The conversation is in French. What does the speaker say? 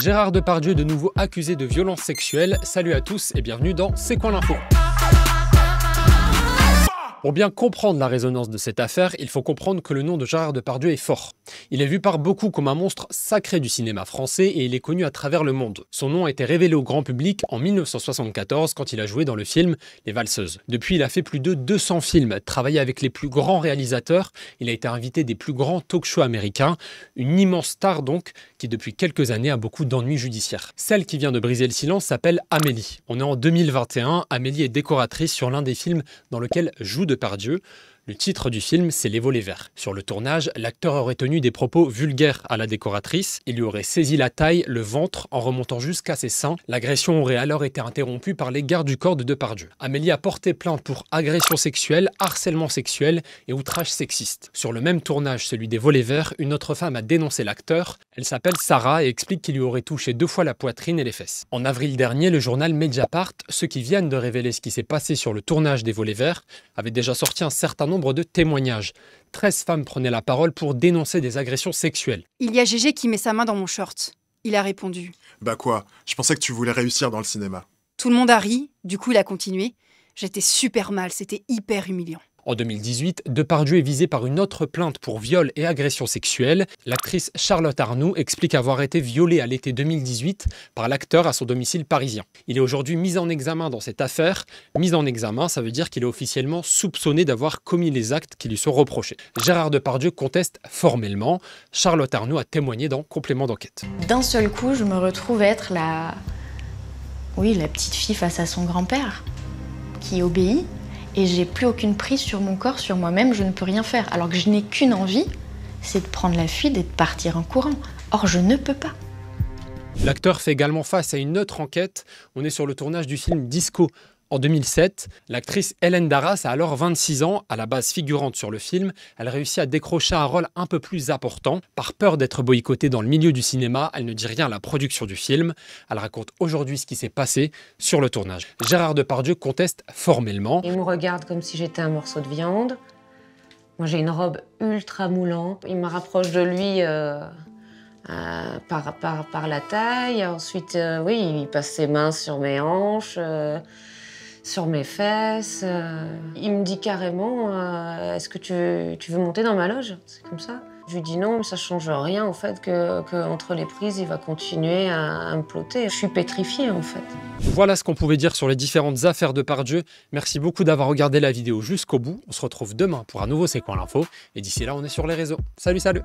Gérard Depardieu de nouveau accusé de violence sexuelle. Salut à tous et bienvenue dans C'est quoi l'info ? Pour bien comprendre la résonance de cette affaire, il faut comprendre que le nom de Gérard Depardieu est fort. Il est vu par beaucoup comme un monstre sacré du cinéma français et il est connu à travers le monde. Son nom a été révélé au grand public en 1974 quand il a joué dans le film Les Valseuses. Depuis, il a fait plus de 200 films, travaillé avec les plus grands réalisateurs, il a été invité des plus grands talk-shows américains, une immense star donc, qui depuis quelques années a beaucoup d'ennuis judiciaires. Celle qui vient de briser le silence s'appelle Amélie. On est en 2021, Amélie est décoratrice sur l'un des films dans lequel joue Depardieu. Le titre du film, c'est Les Volets Verts. Sur le tournage, l'acteur aurait tenu des propos vulgaires à la décoratrice. Il lui aurait saisi la taille, le ventre, en remontant jusqu'à ses seins. L'agression aurait alors été interrompue par les gardes du corps de Depardieu. Amélie a porté plainte pour agression sexuelle, harcèlement sexuel et outrage sexiste. Sur le même tournage, celui des Volets Verts, une autre femme a dénoncé l'acteur. Elle s'appelle Sarah et explique qu'il lui aurait touché 2 fois la poitrine et les fesses. En avril dernier, le journal Mediapart, ceux qui viennent de révéler ce qui s'est passé sur le tournage des Volets Verts, avait déjà sorti un certain nombre de témoignages. 13 femmes prenaient la parole pour dénoncer des agressions sexuelles. Il y a Gégé qui met sa main dans mon short. Il a répondu. Bah quoi? Je pensais que tu voulais réussir dans le cinéma. Tout le monde a ri, du coup il a continué. J'étais super mal, c'était hyper humiliant. En 2018, Depardieu est visé par une autre plainte pour viol et agression sexuelle. L'actrice Charlotte Arnoux explique avoir été violée à l'été 2018 par l'acteur à son domicile parisien. Il est aujourd'hui mis en examen dans cette affaire. Mis en examen, ça veut dire qu'il est officiellement soupçonné d'avoir commis les actes qui lui sont reprochés. Gérard Depardieu conteste formellement. Charlotte Arnoux a témoigné dans Complément d'enquête. D'un seul coup, je me retrouve être la petite fille face à son grand-père, qui obéit. Et j'ai plus aucune prise sur mon corps, sur moi-même, je ne peux rien faire. Alors que je n'ai qu'une envie, c'est de prendre la fuite et de partir en courant. Or, je ne peux pas. L'acteur fait également face à une autre enquête. On est sur le tournage du film Disco. En 2007, l'actrice Hélène Darras a alors 26 ans, à la base figurante sur le film. Elle réussit à décrocher un rôle un peu plus important. Par peur d'être boycottée dans le milieu du cinéma, elle ne dit rien à la production du film. Elle raconte aujourd'hui ce qui s'est passé sur le tournage. Gérard Depardieu conteste formellement. Il me regarde comme si j'étais un morceau de viande. Moi, j'ai une robe ultra moulante. Il me rapproche de lui par la taille. Ensuite, il passe ses mains sur mes hanches. Sur mes fesses. Il me dit carrément est-ce que tu veux monter dans ma loge? C'est comme ça. Je lui dis non, mais ça change rien au fait que entre les prises, il va continuer à me plotter. Je suis pétrifiée en fait. Voilà ce qu'on pouvait dire sur les différentes affaires Depardieu. Merci beaucoup d'avoir regardé la vidéo jusqu'au bout. On se retrouve demain pour un nouveau C'est quoi l'info. Et d'ici là, on est sur les réseaux. Salut, salut!